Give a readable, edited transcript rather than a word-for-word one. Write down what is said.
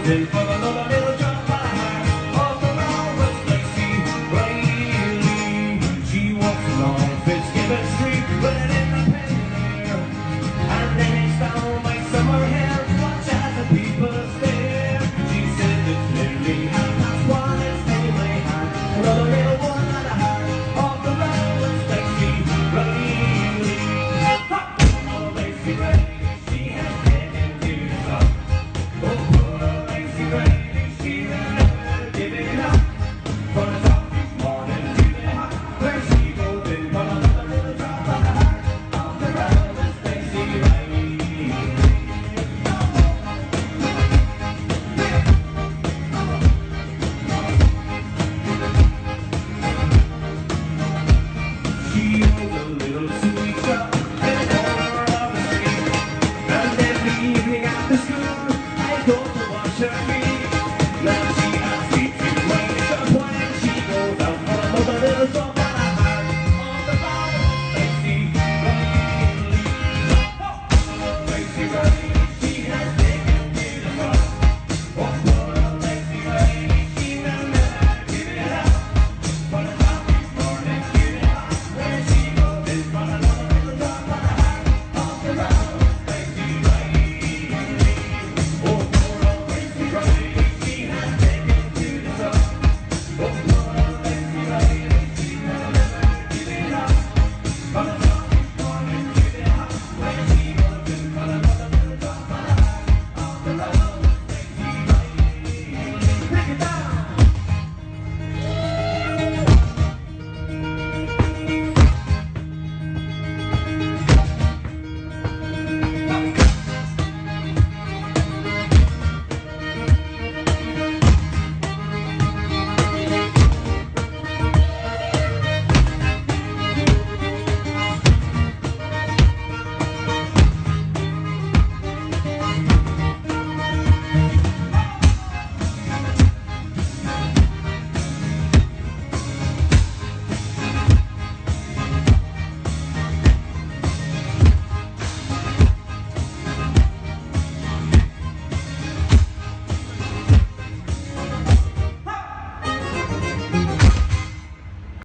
Then for another little drop I had off the road was Lacey Riley. She walks along Fitzgibbon Street with an independent air, and then it's down by summer hair. Watch as the people stare. She said that clearly #1 is taking my hand. Another little one that I had off the road was Lacey Riley. Oh, Lacey Riley, she has taken to the top. Oh, poor Lacey Riley, she will never give it up. From the top this morning to the hot, where she goes in for another little drop of the heart. Off the road was Lacey Riley. She owns a little sweet shop in the corner of the street, and every evening after school I go to watch her.